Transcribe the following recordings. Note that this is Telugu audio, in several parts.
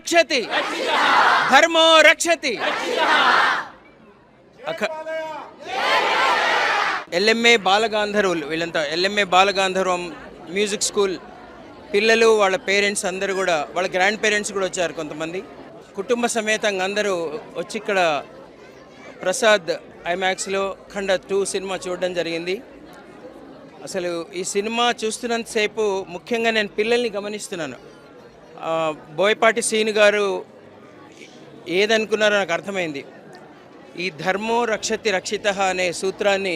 రక్షతి ధర్మో రక్షతి. ఎల్ఎంఏ బాలగాంధర్వులు వీళ్ళంతా ఎల్ఎంఏ బాలగాంధర్వం మ్యూజిక్ స్కూల్ పిల్లలు వాళ్ళ పేరెంట్స్ అందరూ కూడా, వాళ్ళ గ్రాండ్ పేరెంట్స్ కూడా వచ్చారు కొంతమంది. కుటుంబ సమేతంగా అందరూ వచ్చి ఇక్కడ ప్రసాద్ ఐమాక్స్లో ఖండ 2 సినిమా చూడడం జరిగింది. అసలు ఈ సినిమా చూస్తున్నంతసేపు ముఖ్యంగా నేను పిల్లల్ని గమనిస్తున్నాను. బోయపాటి శ్రీను గారు ఏదనుకున్నారో నాకు అర్థమైంది. ఈ ధర్మో రక్షతి రక్షిత అనే సూత్రాన్ని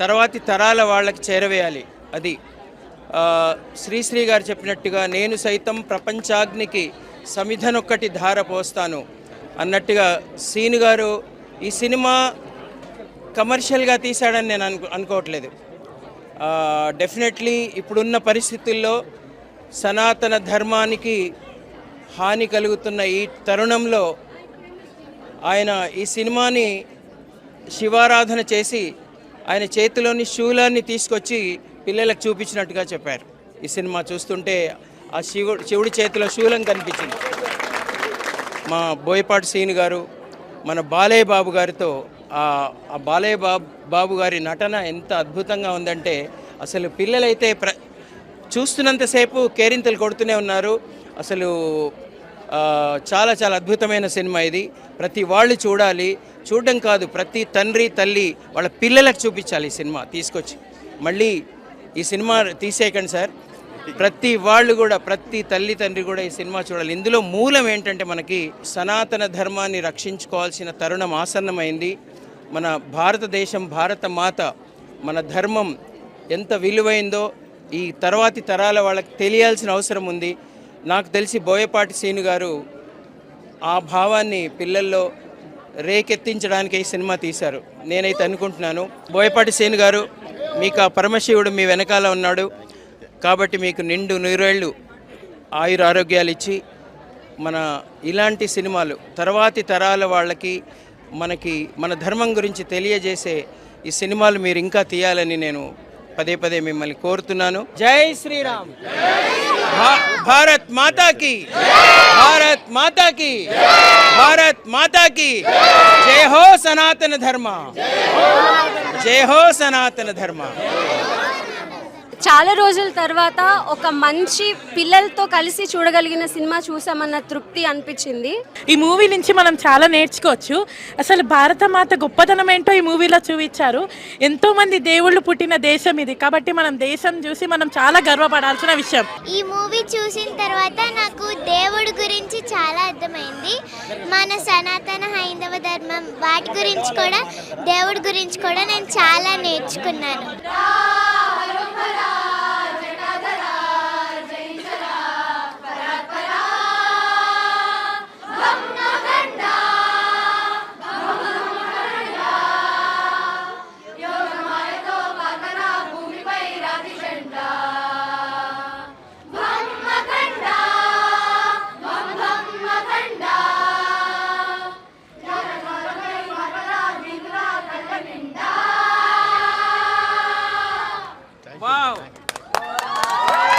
తర్వాతి తరాల వాళ్ళకి చేరవేయాలి. అది శ్రీశ్రీ గారు చెప్పినట్టుగా నేను సైతం ప్రపంచాగ్నికి సమిధనొక్కటి ధార పోస్తాను అన్నట్టుగా శ్రీను గారు ఈ సినిమా కమర్షియల్గా తీశాడని నేను అనుకోవట్లేదు. డెఫినెట్లీ ఇప్పుడున్న పరిస్థితుల్లో సనాతన ధర్మానికి హాని కలుగుతున్న ఈ తరుణంలో ఆయన ఈ సినిమాని శివారాధన చేసి ఆయన చేతిలోని శూలాన్ని తీసుకొచ్చి పిల్లలకు చూపించినట్టుగా చెప్పారు. ఈ సినిమా చూస్తుంటే ఆ శివుడి చేతిలో శూలం కనిపించింది. మా బోయపాటి శ్రీను గారు మన బాలయ్య బాబు గారితో ఆ బాలయ్య బాబు గారి నటన ఎంత అద్భుతంగా ఉందంటే అసలు పిల్లలైతే చూస్తున్నంతసేపు కేరింతలు కొడుతూనే ఉన్నారు. అసలు చాలా చాలా అద్భుతమైన సినిమా ఇది. ప్రతి వాళ్ళు చూడాలి. చూడడం కాదు, ప్రతి తండ్రి తల్లి వాళ్ళ పిల్లలకు చూపించాలి ఈ సినిమా తీసుకొచ్చి. మళ్ళీ ఈ సినిమా తీసేయకండి సార్. ప్రతి వాళ్ళు కూడా, ప్రతి తల్లి తండ్రి కూడా ఈ సినిమా చూడాలి. ఇందులో మూలం ఏంటంటే మనకి సనాతన ధర్మాన్ని రక్షించుకోవాల్సిన తరుణం ఆసన్నమైంది. మన భారతదేశం, భారత మాత, మన ధర్మం ఎంత విలువైందో ఈ తర్వాతి తరాల వాళ్ళకి తెలియాల్సిన అవసరం ఉంది. నాకు తెలిసి బోయపాటి శ్రీను గారు ఆ భావాన్ని పిల్లల్లో రేకెత్తించడానికి ఈ సినిమా తీశారు నేనైతే అనుకుంటున్నాను. బోయపాటి శ్రీను గారు, మీకు ఆ పరమశివుడు మీ వెనకాల ఉన్నాడు కాబట్టి మీకు నిండు నూరేళ్ళు ఆయుర ఆరోగ్యాలు ఇచ్చి మన ఇలాంటి సినిమాలు తర్వాతి తరాల వాళ్ళకి మనకి మన ధర్మం గురించి తెలియజేసే ఈ సినిమాలు మీరు ఇంకా తీయాలని నేను పదే పదే మిమ్మల్ని కోరుతున్నాను. జై శ్రీరామ్. భారత్ మాతాకి, భారత్ మాతాకి, భారత్ మాతాకి. జై హో సనాతన ధర్మ, జై హో సనాతన ధర్మ. చాలా రోజుల తర్వాత ఒక మంచి పిల్లలతో కలిసి చూడగలిగిన సినిమా చూసామన్న తృప్తి అనిపించింది. ఈ మూవీ నుంచి మనం చాలా నేర్చుకోవచ్చు. అసలు భారతమాత గొప్పతనం ఏంటో ఈ మూవీలో చూపించారు. ఎంతోమంది దేవుళ్ళు పుట్టిన దేశం ఇది కాబట్టి మనం దేశం చూసి మనం చాలా గర్వపడాల్సిన విషయం. ఈ మూవీ చూసిన తర్వాత నాకు దేవుడి గురించి చాలా అర్థమైంది. మన సనాతన హైందవ ధర్మం వాటి గురించి కూడా, దేవుడి గురించి కూడా నేను చాలా నేర్చుకున్నాను.